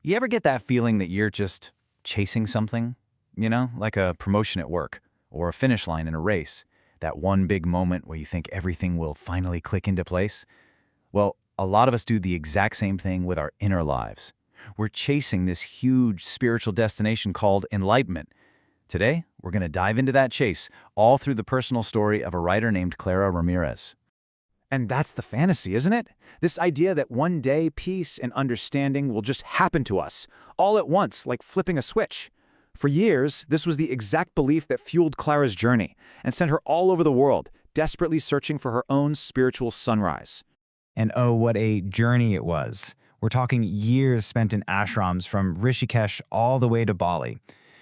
You ever get that feeling that you're just chasing something? Like a promotion at work or a finish line in a race. That one big moment where you think everything will finally click into place? Well, a lot of us do the exact same thing with our inner lives. We're chasing this huge spiritual destination called enlightenment. Today, we're going to dive into that chase, all through the personal story of a writer named Clara Ramírez. And that's the fantasy, isn't it? This idea that one day peace and understanding will just happen to us, all at once, like flipping a switch. For years, this was the exact belief that fueled Clara's journey and sent her all over the world, desperately searching for her own spiritual sunrise. And oh, what a journey it was. We're talking years spent in ashrams from Rishikesh all the way to Bali.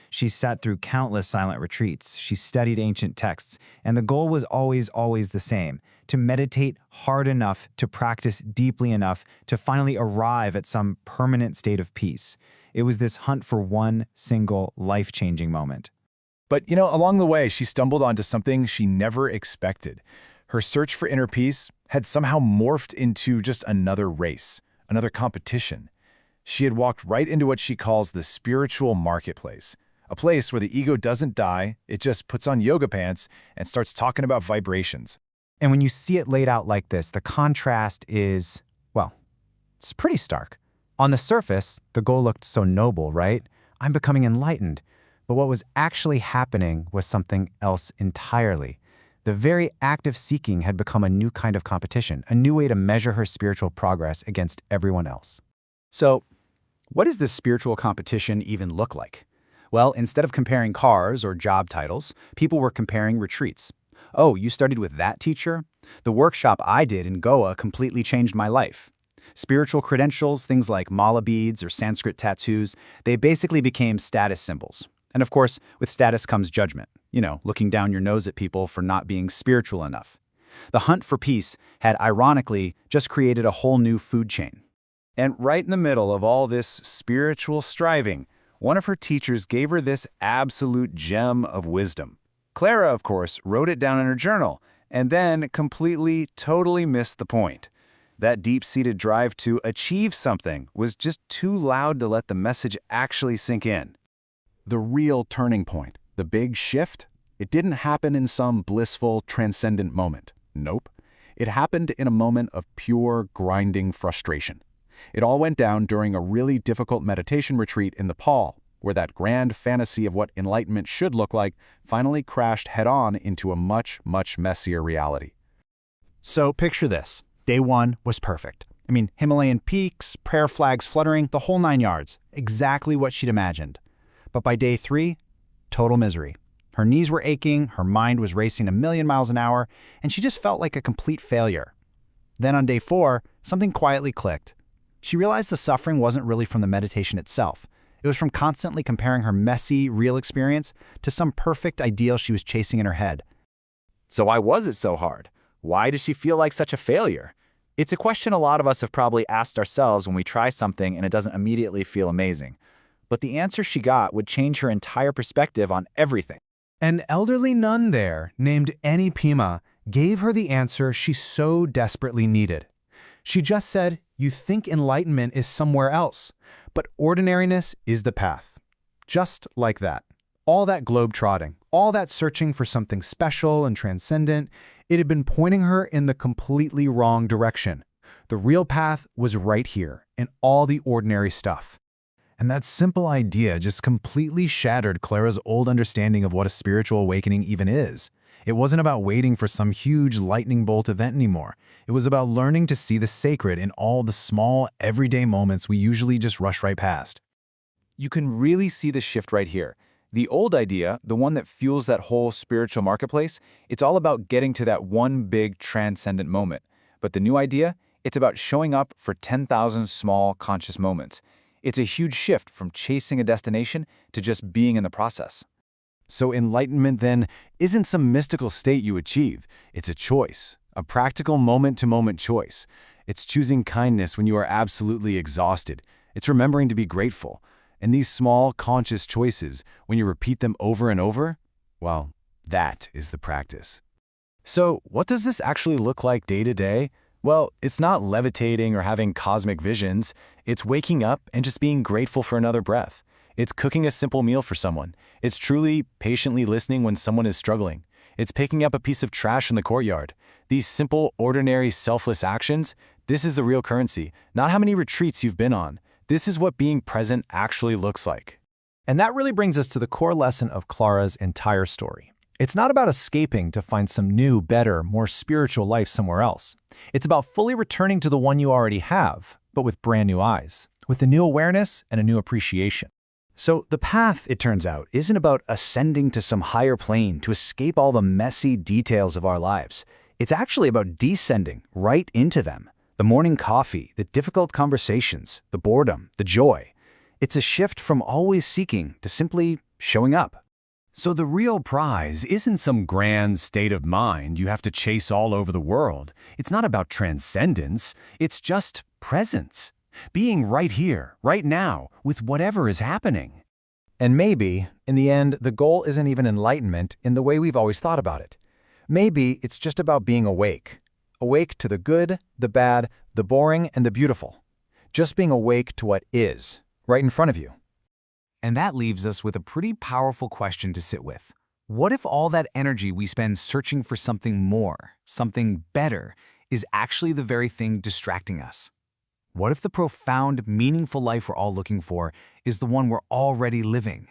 She sat through countless silent retreats. She studied ancient texts, and the goal was always the same: to meditate hard enough, to practice deeply enough, to finally arrive at some permanent state of peace. It was this hunt for one single life-changing moment. But, along the way, she stumbled onto something she never expected. Her search for inner peace had somehow morphed into just another race, another competition. She had walked right into what she calls the spiritual marketplace, a place where the ego doesn't die, it just puts on yoga pants and starts talking about vibrations. And when you see it laid out like this, the contrast is, well, it's pretty stark. On the surface, the goal looked so noble, right? I'm becoming enlightened. But what was actually happening was something else entirely. The very act of seeking had become a new kind of competition, a new way to measure her spiritual progress against everyone else. So, what does this spiritual competition even look like? Well, instead of comparing cars or job titles, people were comparing retreats. Oh, you studied with that teacher? The workshop I did in Goa completely changed my life. Spiritual credentials, things like mala beads or Sanskrit tattoos, they basically became status symbols. And of course, with status comes judgment, looking down your nose at people for not being spiritual enough. The hunt for peace had ironically just created a whole new food chain. And right in the middle of all this spiritual striving, one of her teachers gave her this absolute gem of wisdom. Clara, of course, wrote it down in her journal, and then totally missed the point. That deep-seated drive to achieve something was just too loud to let the message actually sink in. The real turning point, the big shift, it didn't happen in some blissful, transcendent moment. Nope. It happened in a moment of pure, grinding frustration. It all went down during a really difficult meditation retreat in Nepal, where that grand fantasy of what enlightenment should look like finally crashed head-on into a much messier reality. So picture this. Day one was perfect. Himalayan peaks, prayer flags fluttering, the whole 9 yards. Exactly what she'd imagined. But by day 3, total misery. Her knees were aching, her mind was racing a million miles an hour, and she just felt like a complete failure. Then on day 4, something quietly clicked. She realized the suffering wasn't really from the meditation itself. It was from constantly comparing her messy, real experience to some perfect ideal she was chasing in her head. So why was it so hard? Why does she feel like such a failure? It's a question a lot of us have probably asked ourselves when we try something and it doesn't immediately feel amazing. But the answer she got would change her entire perspective on everything. An elderly nun there, named Annie Pima, gave her the answer she so desperately needed. She just said, "You think enlightenment is somewhere else, but ordinariness is the path." Just like that. All that globe-trotting, all that searching for something special and transcendent, it had been pointing her in the completely wrong direction. The real path was right here, in all the ordinary stuff. And that simple idea just completely shattered Clara's old understanding of what a spiritual awakening even is. It wasn't about waiting for some huge lightning bolt event anymore. It was about learning to see the sacred in all the small, everyday moments we usually just rush right past. You can really see the shift right here. The old idea, the one that fuels that whole spiritual marketplace, it's all about getting to that one big transcendent moment. But the new idea, it's about showing up for 10,000 small conscious moments. It's a huge shift from chasing a destination to just being in the process. So enlightenment, then, isn't some mystical state you achieve. It's a choice, a practical moment-to-moment choice. It's choosing kindness when you are absolutely exhausted. It's remembering to be grateful. And these small, conscious choices, when you repeat them over and over, well, that is the practice. So what does this actually look like day to day? Well, it's not levitating or having cosmic visions. It's waking up and just being grateful for another breath. It's cooking a simple meal for someone. It's truly patiently listening when someone is struggling. It's picking up a piece of trash in the courtyard. These simple, ordinary, selfless actions, this is the real currency, not how many retreats you've been on. This is what being present actually looks like. And that really brings us to the core lesson of Clara's entire story. It's not about escaping to find some new, better, more spiritual life somewhere else. It's about fully returning to the one you already have, but with brand new eyes, with a new awareness and a new appreciation. So the path, it turns out, isn't about ascending to some higher plane to escape all the messy details of our lives. It's actually about descending right into them. The morning coffee, the difficult conversations, the boredom, the joy. It's a shift from always seeking to simply showing up. So the real prize isn't some grand state of mind you have to chase all over the world. It's not about transcendence, it's just presence. Being right here, right now, with whatever is happening. And maybe, in the end, the goal isn't even enlightenment in the way we've always thought about it. Maybe it's just about being awake. Awake to the good, the bad, the boring, and the beautiful. Just being awake to what is, right in front of you. And that leaves us with a pretty powerful question to sit with. What if all that energy we spend searching for something more, something better, is actually the very thing distracting us? What if the profound, meaningful life we're all looking for is the one we're already living?